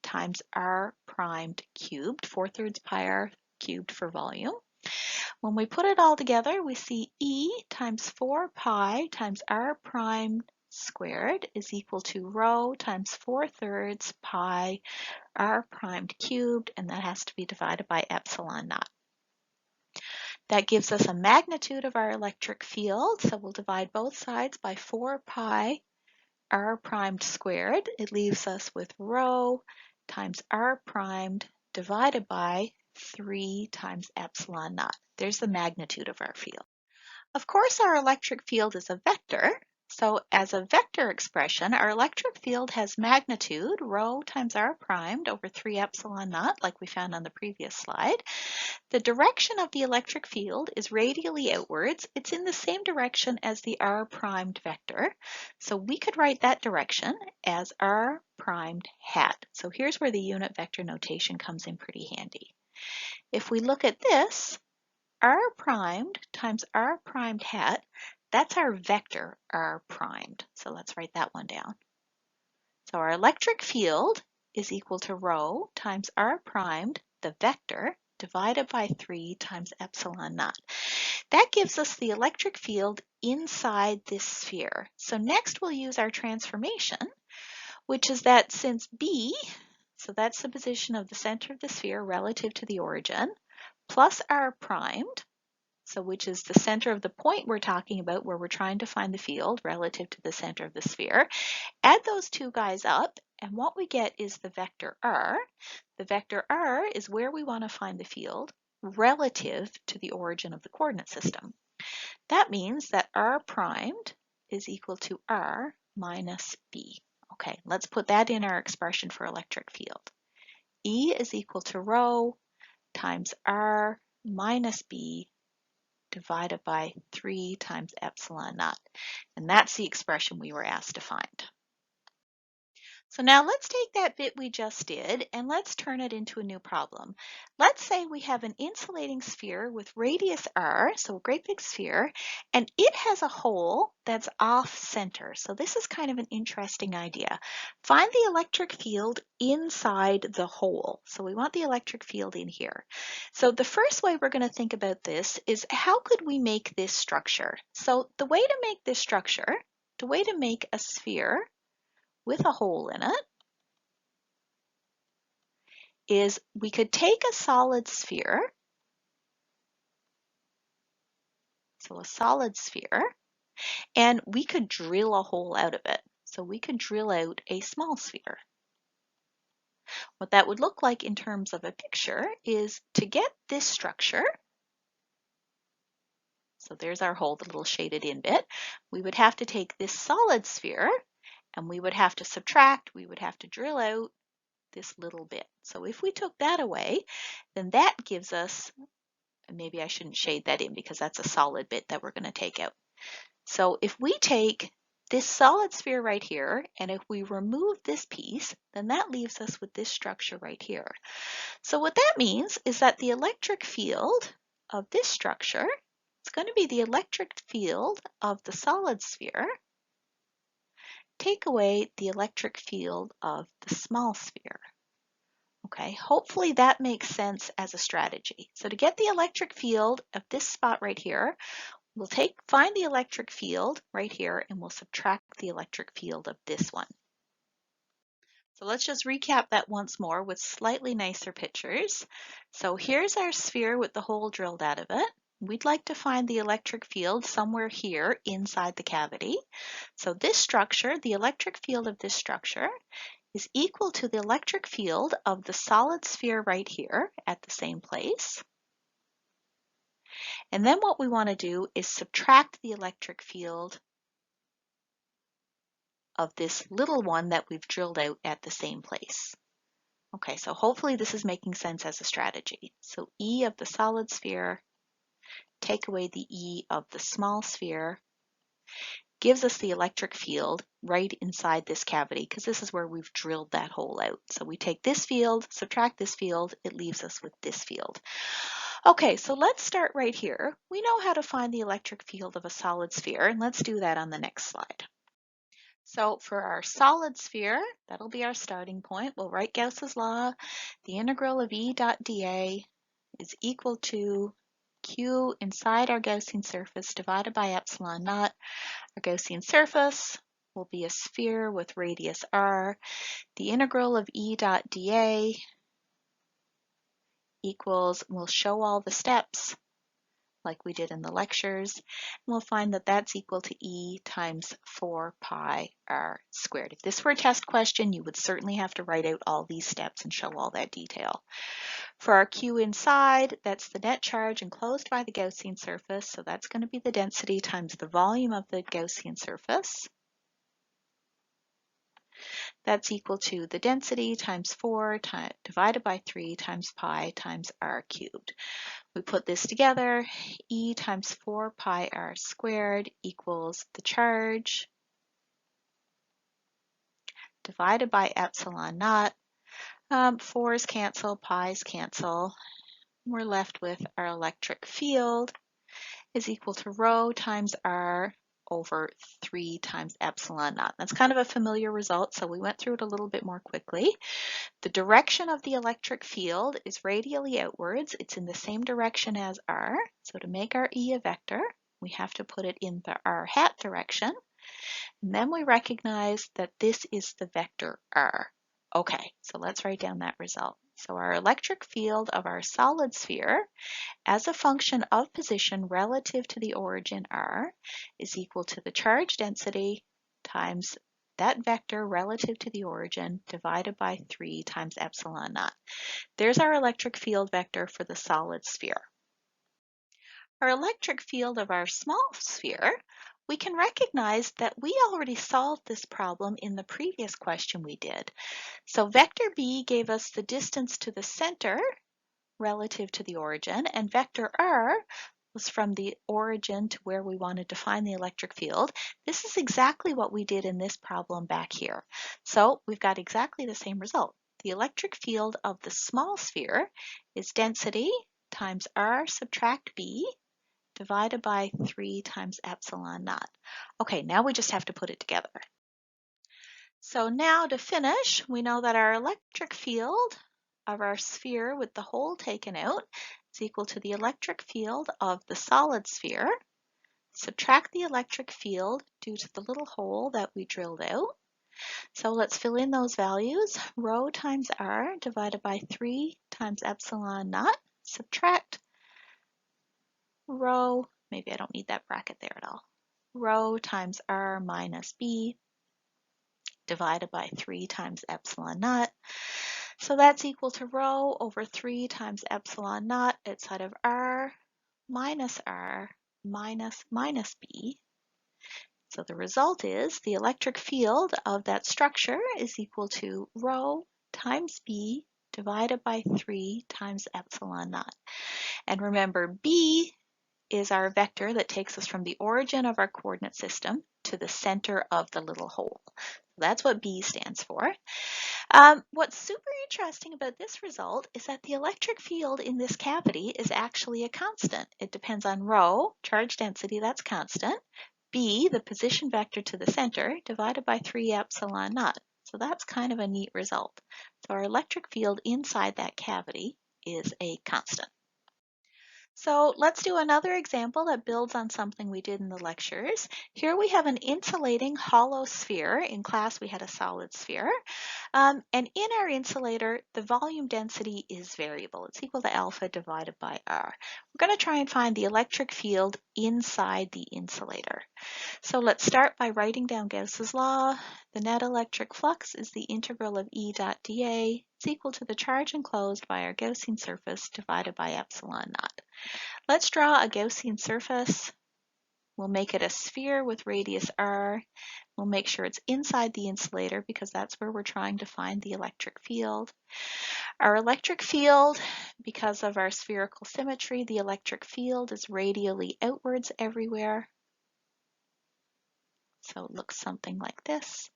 times r primed cubed, 4/3 pi r cubed for volume. When we put it all together, we see E times 4 pi times r primed squared is equal to rho times 4/3 pi r primed cubed, and that has to be divided by epsilon naught. That gives us a magnitude of our electric field, so we'll divide both sides by 4 pi r primed squared. It leaves us with rho times r primed divided by 3 times epsilon naught. There's the magnitude of our field. Of course, our electric field is a vector. So as a vector expression, our electric field has magnitude, rho times r primed over 3 epsilon naught, like we found on the previous slide. The direction of the electric field is radially outwards. It's in the same direction as the r primed vector. So we could write that direction as r primed hat. So here's where the unit vector notation comes in pretty handy. If we look at this, r primed times r primed hat, That's our vector, r primed. So let's write that one down. So our electric field is equal to rho times r primed, the vector, divided by 3 times epsilon naught. That gives us the electric field inside this sphere. So next we'll use our transformation, which is that since B, so that's the position of the center of the sphere relative to the origin, plus r primed, so which is the center of the point we're talking about where we're trying to find the field relative to the center of the sphere. Add those two guys up, and what we get is the vector r. The vector r is where we want to find the field relative to the origin of the coordinate system. That means that r primed is equal to r minus b. Okay, let's put that in our expression for electric field. E is equal to rho times r minus b divided by 3 times epsilon naught. And that's the expression we were asked to find. So now let's take that bit we just did and let's turn it into a new problem. Let's say we have an insulating sphere with radius r, so a great big sphere, and it has a hole that's off center. So this is kind of an interesting idea. Find the electric field inside the hole. So we want the electric field in here. So the first way we're going to think about this is how could we make this structure? So the way to make this structure, the way to make a sphere with a hole in it is we could take a solid sphere, so a solid sphere, and we could drill a hole out of it. So we could drill out a small sphere. What that would look like in terms of a picture is to get this structure, so there's our hole, the little shaded in bit, we would have to take this solid sphere and we would have to subtract, we would have to drill out this little bit. So if we took that away, then that gives us, maybe I shouldn't shade that in because that's a solid bit that we're going to take out. So if we take this solid sphere right here, and if we remove this piece, then that leaves us with this structure right here. So what that means is that the electric field of this structure is going to be the electric field of the solid sphere. Take away the electric field of the small sphere. Okay, hopefully that makes sense as a strategy. So to get the electric field of this spot right here, we'll find the electric field right here and we'll subtract the electric field of this one. So let's just recap that once more with slightly nicer pictures. So here's our sphere with the hole drilled out of it. We'd like to find the electric field somewhere here inside the cavity. So this structure, the electric field of this structure, is equal to the electric field of the solid sphere right here at the same place. And then what we want to do is subtract the electric field of this little one that we've drilled out at the same place. Okay, so hopefully this is making sense as a strategy. So E of the solid sphere, take away the E of the small sphere, gives us the electric field right inside this cavity because this is where we've drilled that hole out. So we take this field, subtract this field, it leaves us with this field. Okay, so let's start right here. We know how to find the electric field of a solid sphere, and let's do that on the next slide. So for our solid sphere, that'll be our starting point. We'll write Gauss's law. The integral of E dot dA is equal to Q inside our Gaussian surface divided by epsilon naught. Our Gaussian surface will be a sphere with radius r. The integral of E dot dA equals, we'll show all the steps like we did in the lectures, and we'll find that that's equal to E times 4 pi r squared. If this were a test question, you would certainly have to write out all these steps and show all that detail. For our Q inside, that's the net charge enclosed by the Gaussian surface, so that's going to be the density times the volume of the Gaussian surface. That's equal to the density times 4 divided by 3 times pi times r cubed. We put this together, E times 4 pi r squared equals the charge divided by epsilon naught. 4's cancel, pi's cancel. We're left with our electric field is equal to rho times r over 3 times epsilon naught. That's kind of a familiar result, so we went through it a little bit more quickly. The direction of the electric field is radially outwards. It's in the same direction as r. So to make our E a vector, we have to put it in the r hat direction. And then we recognize that this is the vector r. Okay, so let's write down that result. So our electric field of our solid sphere as a function of position relative to the origin r is equal to the charge density times that vector relative to the origin divided by 3 times epsilon naught. There's our electric field vector for the solid sphere. Our electric field of our small sphere, we can recognize that we already solved this problem in the previous question we did. So vector B gave us the distance to the center relative to the origin, and vector r was from the origin to where we wanted to find the electric field. This is exactly what we did in this problem back here. So we've got exactly the same result. The electric field of the small sphere is density times r subtract b divided by 3 times epsilon naught. Okay, now we just have to put it together. So now to finish, we know that our electric field of our sphere with the hole taken out is equal to the electric field of the solid sphere. Subtract the electric field due to the little hole that we drilled out. So let's fill in those values. Rho times r divided by 3 times epsilon naught. Subtract rho, maybe I don't need that bracket there at all. Rho times r minus b divided by 3 times epsilon naught. So that's equal to rho over 3 times epsilon naught outside of r minus b. So the result is the electric field of that structure is equal to rho times b divided by 3 times epsilon naught. And remember, b is our vector that takes us from the origin of our coordinate system to the center of the little hole. That's what B stands for. What's super interesting about this result is that the electric field in this cavity is actually a constant. It depends on rho, charge density, that's constant, B, the position vector to the center, divided by 3 epsilon naught. So that's kind of a neat result. So our electric field inside that cavity is a constant. So let's do another example that builds on something we did in the lectures. Here we have an insulating hollow sphere. In class we had a solid sphere. And in our insulator, the volume density is variable. It's equal to alpha divided by r. We're going to try and find the electric field inside the insulator. So let's start by writing down Gauss's law. The net electric flux is the integral of E dot dA. It's equal to the charge enclosed by our Gaussian surface divided by epsilon naught. Let's draw a Gaussian surface. We'll make it a sphere with radius r. We'll make sure it's inside the insulator because that's where we're trying to find the electric field. Our electric field, because of our spherical symmetry, the electric field is radially outwards everywhere. So it looks something like this.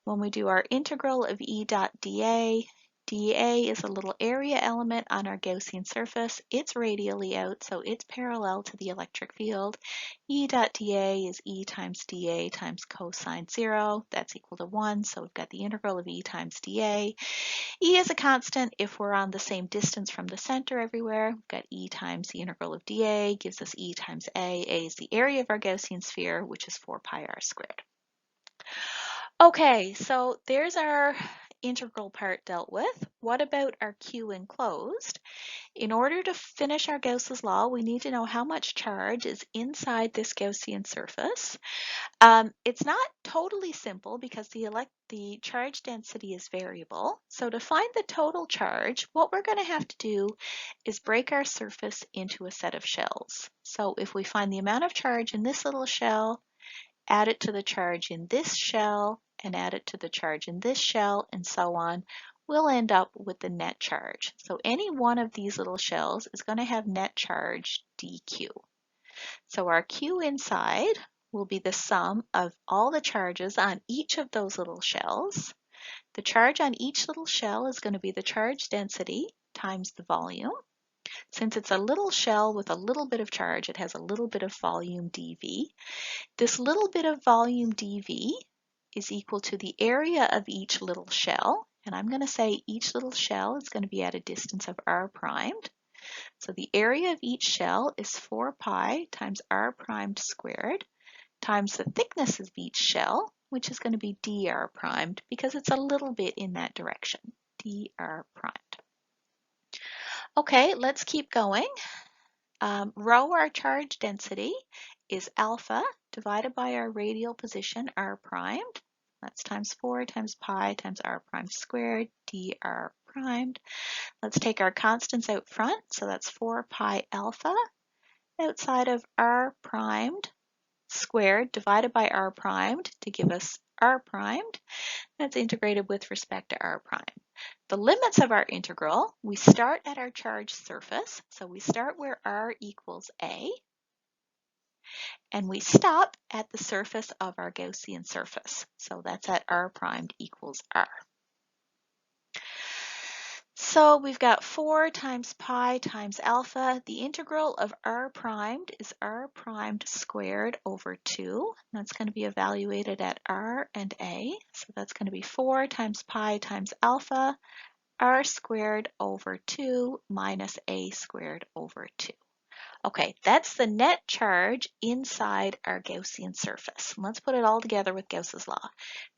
When we do our integral of E dot dA, dA is a little area element on our Gaussian surface. It's radially out, so it's parallel to the electric field. E dot dA is E times dA times cosine 0. That's equal to 1, so we've got the integral of E times dA. E is a constant if we're on the same distance from the center everywhere. We've got E times the integral of dA gives us E times A. A is the area of our Gaussian sphere, which is 4 pi r squared. Okay, so there's our integral part dealt with. What about our Q enclosed? In order to finish our Gauss's law, we need to know how much charge is inside this Gaussian surface. It's not totally simple because the charge density is variable. So to find the total charge, what we're going to have to do is break our surface into a set of shells. So if we find the amount of charge in this little shell, add it to the charge in this shell, and add it to the charge in this shell, and so on, we'll end up with the net charge. So any one of these little shells is going to have net charge dq. So our Q inside will be the sum of all the charges on each of those little shells. The charge on each little shell is going to be the charge density times the volume. Since it's a little shell with a little bit of charge, it has a little bit of volume dV. This little bit of volume dV is equal to the area of each little shell. And I'm going to say each little shell is going to be at a distance of r primed. So the area of each shell is 4 pi times r primed squared times the thickness of each shell, which is going to be dr primed because it's a little bit in that direction, dr primed. Okay, let's keep going. Rho, our charge density, is alpha divided by our radial position, r primed. That's times 4 times pi times r primed squared, dr primed. Let's take our constants out front, so that's 4 pi alpha outside of r primed squared divided by r primed to give us r primed. That's integrated with respect to r prime. The limits of our integral, we start at our charged surface, so we start where r equals a, and we stop at the surface of our Gaussian surface, so that's at r primed equals r. So we've got 4 times pi times alpha. The integral of r primed is r primed squared over 2. That's going to be evaluated at r and a. So that's going to be 4 times pi times alpha, r squared over 2 minus a squared over 2. Okay, that's the net charge inside our Gaussian surface. Let's put it all together with Gauss's law.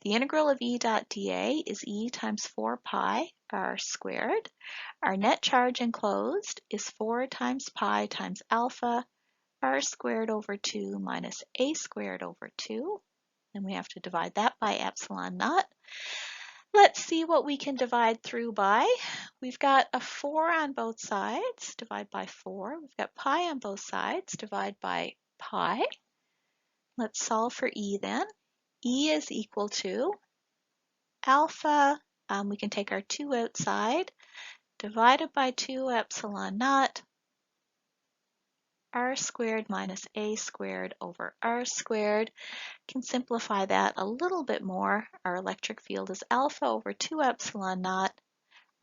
The integral of E dot dA is E times 4 pi r squared. Our net charge enclosed is 4 times pi times alpha r squared over 2 minus a squared over 2. And we have to divide that by epsilon naught. Let's see what we can divide through by. We've got a 4 on both sides, divide by 4. We've got pi on both sides, divide by pi. Let's solve for E then. E is equal to alpha, we can take our 2 outside, divided by 2 epsilon naught, r squared minus a squared over r squared. Can simplify that a little bit more. Our electric field is alpha over 2 epsilon naught.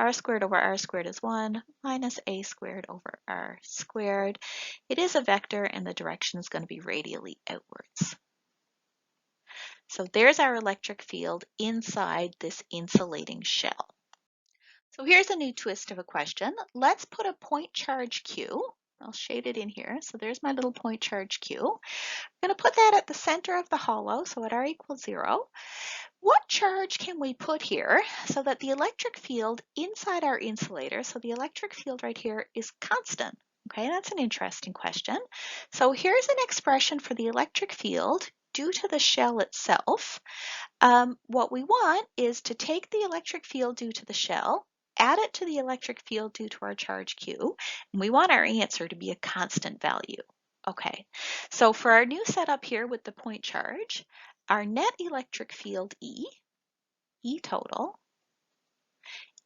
R squared over r squared is 1 minus a squared over r squared. It is a vector and the direction is going to be radially outwards. So there's our electric field inside this insulating shell. So here's a new twist of a question. Let's put a point charge Q. I'll shade it in here. So there's my little point charge Q. I'm going to put that at the center of the hollow, so at r equals 0. What charge can we put here so that the electric field inside our insulator, so the electric field right here, is constant? Okay, that's an interesting question. So here's an expression for the electric field due to the shell itself. What we want is to take the electric field due to the shell, add it to the electric field due to our charge Q, and we want our answer to be a constant value. Okay, so for our new setup here with the point charge, our net electric field E total,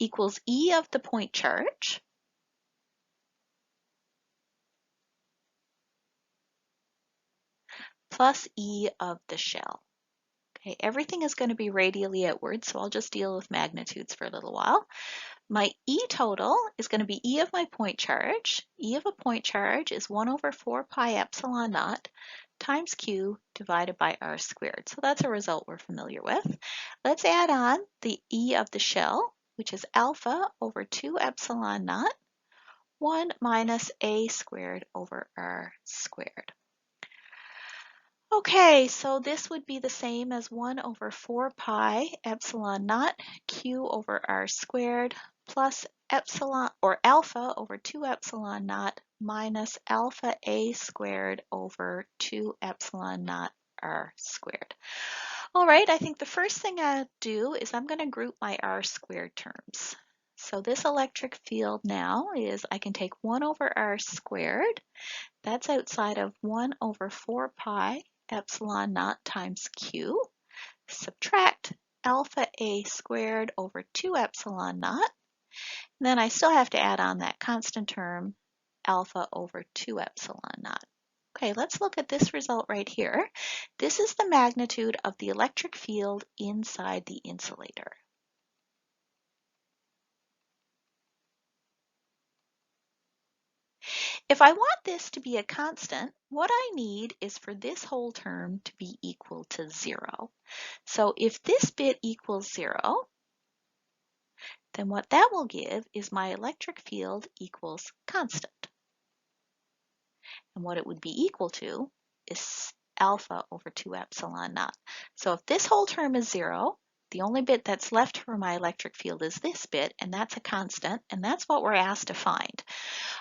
equals E of the point charge plus E of the shell. Okay, everything is going to be radially outward, so I'll just deal with magnitudes for a little while. My E total is going to be E of my point charge. E of a point charge is 1 over 4 pi epsilon naught times Q divided by r squared. So that's a result we're familiar with. Let's add on the E of the shell, which is alpha over 2 epsilon naught, 1 minus a squared over r squared. Okay, so this would be the same as 1 over 4 pi epsilon naught q over r squared plus epsilon or alpha over 2 epsilon naught minus alpha a squared over 2 epsilon naught r squared. All right, I think the first thing I'll do is I'm going to group my r squared terms. So this electric field now is I can take 1 over r squared. That's outside of 1 over 4 pi epsilon naught times q, subtract alpha a squared over 2 epsilon naught. And then I still have to add on that constant term, alpha over 2 epsilon naught. Okay, let's look at this result right here. This is the magnitude of the electric field inside the insulator. If I want this to be a constant, what I need is for this whole term to be equal to 0. So if this bit equals 0, then what that will give is my electric field equals constant. And what it would be equal to is alpha over 2 epsilon naught. So if this whole term is 0, the only bit that's left for my electric field is this bit, and that's a constant, and that's what we're asked to find.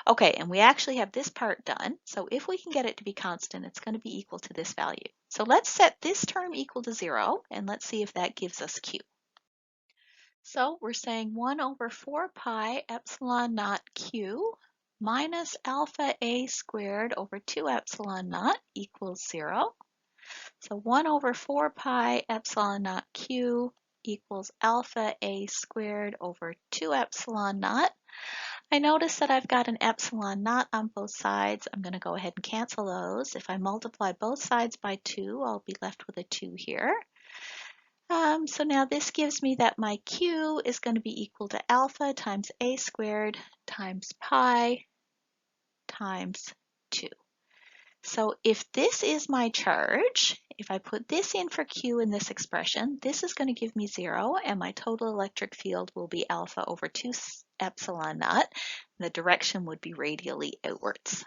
Okay, and we actually have this part done, so if we can get it to be constant, it's going to be equal to this value. So let's set this term equal to 0, and let's see if that gives us Q. So we're saying 1 over 4 pi epsilon naught Q minus alpha A squared over 2 epsilon naught equals 0. So 1 over 4 pi epsilon naught Q equals alpha A squared over 2 epsilon naught. I notice that I've got an epsilon naught on both sides. I'm going to go ahead and cancel those. If I multiply both sides by 2, I'll be left with a 2 here. So now this gives me that my Q is going to be equal to alpha times A squared times pi times 2. So if this is my charge, if I put this in for Q in this expression, this is going to give me 0, and my total electric field will be alpha over 2 epsilon naught. The direction would be radially outwards.